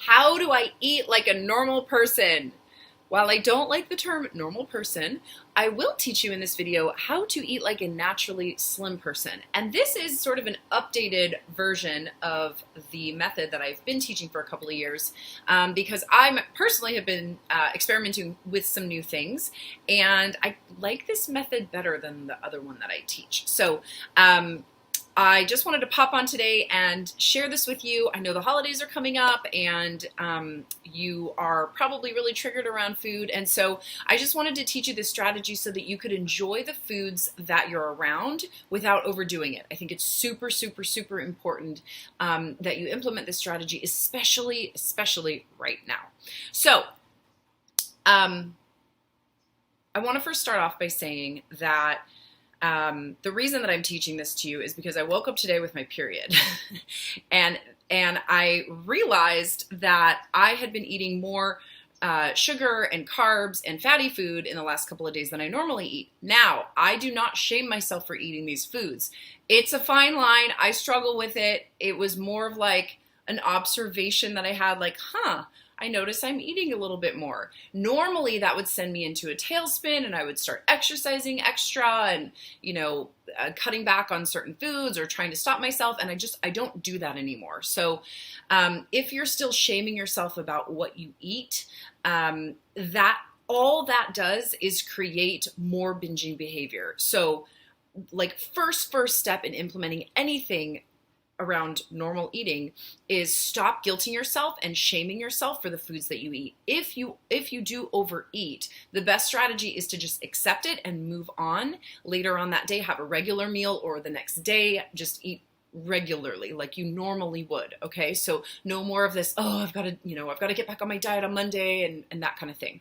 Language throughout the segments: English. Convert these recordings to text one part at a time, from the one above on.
How do I eat like a normal person? While I don't like the term normal person, I will teach you in this video how to eat like a naturally slim person. And this is sort of an updated version of the method that I've been teaching for a couple of years because I personally have been experimenting with some new things, and I like this method better than the other one that I teach. So I just wanted to pop on today and share this with you. I know the holidays are coming up, and you are probably really triggered around food. And so I just wanted to teach you this strategy so that you could enjoy the foods that you're around without overdoing it. I think it's super, super, super important that you implement this strategy, especially right now. So I want to first start off by saying that the reason that I'm teaching this to you is because I woke up today with my period and I realized that I had been eating more sugar and carbs and fatty food in the last couple of days than I normally eat. Now, I do not shame myself for eating these foods. It's a fine line. I struggle with it. It was more of like an observation that I had, like, I notice I'm eating a little bit more. Normally that would send me into a tailspin and I would start exercising extra and, cutting back on certain foods or trying to stop myself. And I don't do that anymore. So if you're still shaming yourself about what you eat, that all that does is create more binging behavior. So like first step in implementing anything around normal eating is stop guilting yourself and shaming yourself for the foods that you eat. If you do overeat, the best strategy is to just accept it and move on. Later on that day, have a regular meal, or the next day, just eat regularly like you normally would. Okay, so no more of this, I've got to get back on my diet on Monday and that kind of thing.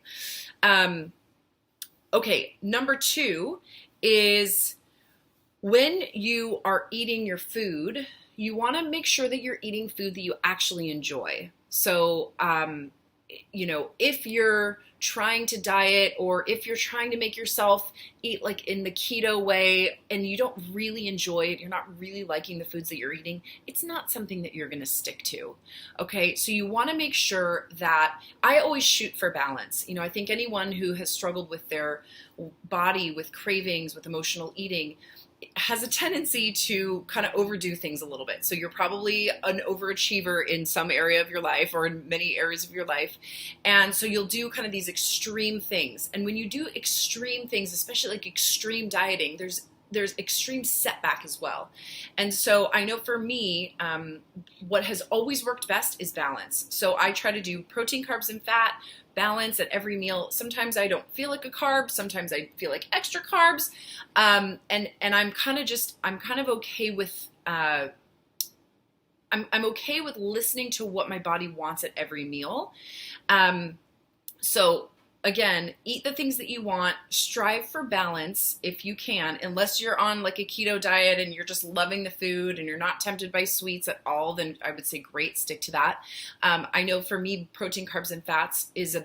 Okay, number 2 is when you are eating your food, you want to make sure that you're eating food that you actually enjoy. So, if you're trying to diet, or if you're trying to make yourself eat like in the keto way and you don't really enjoy it, you're not really liking the foods that you're eating, it's not something that you're going to stick to. Okay, so you want to make sure that I always shoot for balance. I think anyone who has struggled with their body, with cravings, with emotional eating, has a tendency to kind of overdo things a little bit. So you're probably an overachiever in some area of your life or in many areas of your life. And so you'll do kind of these extreme things. And when you do extreme things, especially like extreme dieting, there's extreme setback as well. And so I know for me, what has always worked best is balance. So I try to do protein, carbs, and fat, balance at every meal. Sometimes I don't feel like a carb. Sometimes I feel like extra carbs. And I'm kind of okay with, I'm okay with listening to what my body wants at every meal. So again, eat the things that you want, strive for balance if you can, unless you're on like a keto diet and you're just loving the food and you're not tempted by sweets at all, then I would say great, stick to that. I know for me, protein, carbs, and fats is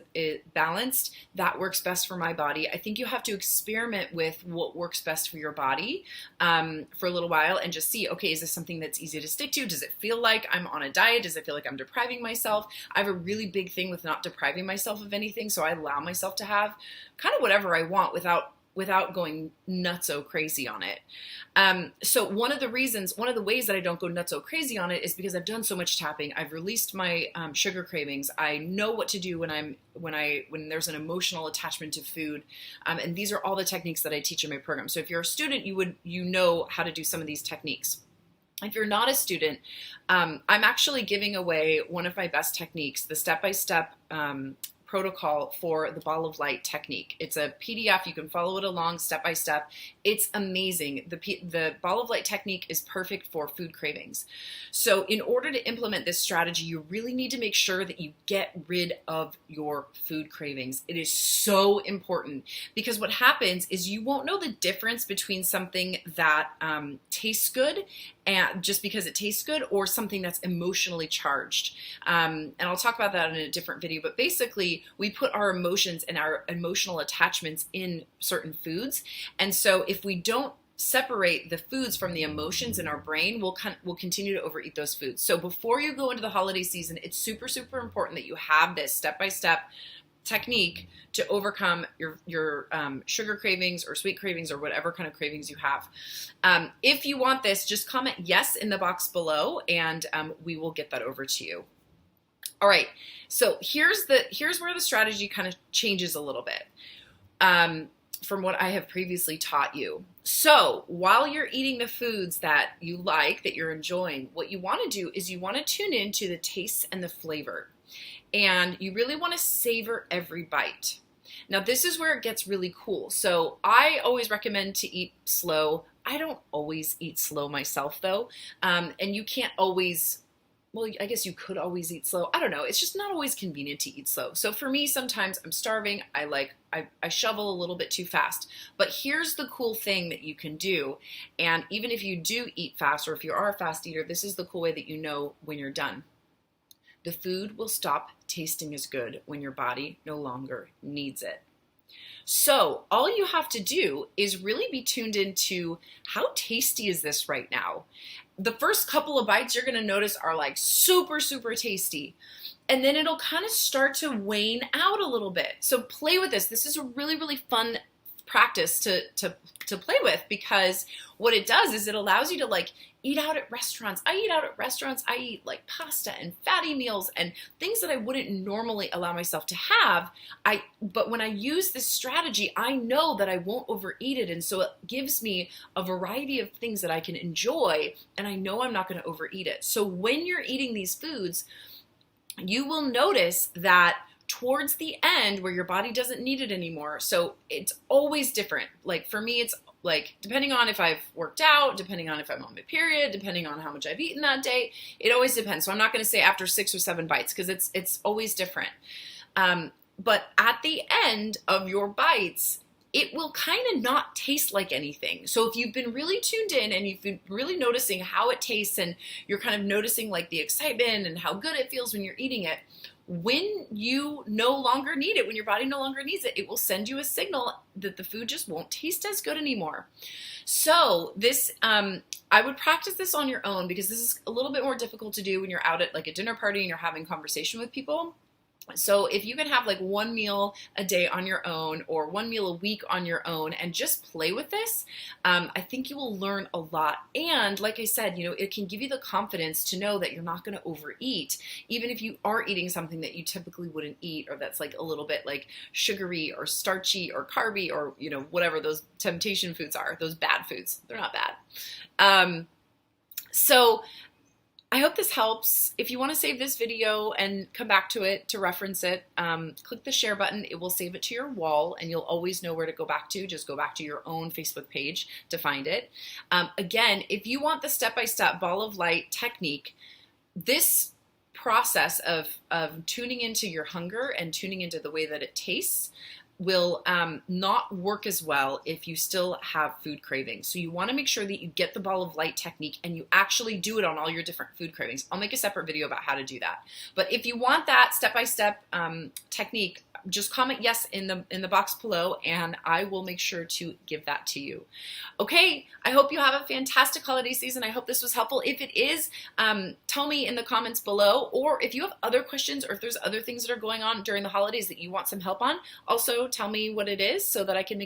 balanced. That works best for my body. I think you have to experiment with what works best for your body for a little while and just see, okay, is this something that's easy to stick to? Does it feel like I'm on a diet? Does it feel like I'm depriving myself? I have a really big thing with not depriving myself of anything, so I allow myself to have kind of whatever I want without going nutso crazy on it. So one of the ways that I don't go nutso crazy on it is because I've done so much tapping. I've released my sugar cravings. I know what to do when there's an emotional attachment to food. And these are all the techniques that I teach in my program. So if you're a student, you know how to do some of these techniques. If you're not a student, I'm actually giving away one of my best techniques, the step-by-step protocol for the ball of light technique. It's a PDF. You can follow it along step by step. It's amazing. The ball of light technique is perfect for food cravings. So in order to implement this strategy, you really need to make sure that you get rid of your food cravings. It is so important because what happens is you won't know the difference between something that tastes good and just because it tastes good, or something that's emotionally charged. And I'll talk about that in a different video, but basically we put our emotions and our emotional attachments in certain foods. And so if we don't separate the foods from the emotions in our brain, we'll continue to overeat those foods. So before you go into the holiday season, it's super, super important that you have this step-by-step technique to overcome your sugar cravings or sweet cravings or whatever kind of cravings you have. If you want this, just comment yes in the box below, and we will get that over to you. All right, so here's where the strategy kind of changes a little bit from what I have previously taught you. So while you're eating the foods that you like, that you're enjoying, what you want to do is you want to tune into the taste and the flavor. And you really want to savor every bite. Now, this is where it gets really cool. So I always recommend to eat slow. I don't always eat slow myself, though. And you can't always, well, I guess you could always eat slow. I don't know. It's just not always convenient to eat slow. So for me, sometimes I'm starving. I shovel a little bit too fast. But here's the cool thing that you can do. And even if you do eat fast, or if you are a fast eater, this is the cool way that you know when you're done. The food will stop tasting as good when your body no longer needs it. So all you have to do is really be tuned into how tasty is this right now. The first couple of bites you're going to notice are like super, super tasty. And then it'll kind of start to wane out a little bit. So play with this. This is a really, really fun practice to play with, because what it does is it allows you to like eat out at restaurants. I eat out at restaurants. I eat like pasta and fatty meals and things that I wouldn't normally allow myself to have. But when I use this strategy, I know that I won't overeat it. And so it gives me a variety of things that I can enjoy, and I know I'm not going to overeat it. So when you're eating these foods, you will notice that towards the end where your body doesn't need it anymore. So it's always different. Like for me, it's like, depending on if I've worked out, depending on if I'm on my period, depending on how much I've eaten that day, it always depends. So I'm not going to say after 6 or 7 bites, because it's always different. But at the end of your bites, it will kind of not taste like anything. So if you've been really tuned in and you've been really noticing how it tastes, and you're kind of noticing like the excitement and how good it feels when you're eating it, when you no longer need it, when your body no longer needs it, it will send you a signal that the food just won't taste as good anymore. So this, I would practice this on your own, because this is a little bit more difficult to do when you're out at like a dinner party and you're having conversation with people. So if you can have like 1 meal a day on your own, or 1 meal a week on your own, and just play with this, I think you will learn a lot. And like I said, it can give you the confidence to know that you're not going to overeat, even if you are eating something that you typically wouldn't eat, or that's like a little bit like sugary or starchy or carby, or, whatever those temptation foods are, those bad foods. They're not bad. So I hope this helps. If you want to save this video and come back to it to reference it, click the share button. It will save it to your wall, and you'll always know where to go back to. Just go back to your own Facebook page to find it. Again, if you want the step-by-step ball of light technique, this process of tuning into your hunger and tuning into the way that it tastes will not work as well if you still have food cravings. So you want to make sure that you get the ball of light technique and you actually do it on all your different food cravings. I'll make a separate video about how to do that. But if you want that step-by-step technique, just comment yes in the box below, and I will make sure to give that to you. Okay, I hope you have a fantastic holiday season. I hope this was helpful. If it is, tell me in the comments below, or if you have other questions, or if there's other things that are going on during the holidays that you want some help on, also tell me what it is so that I can make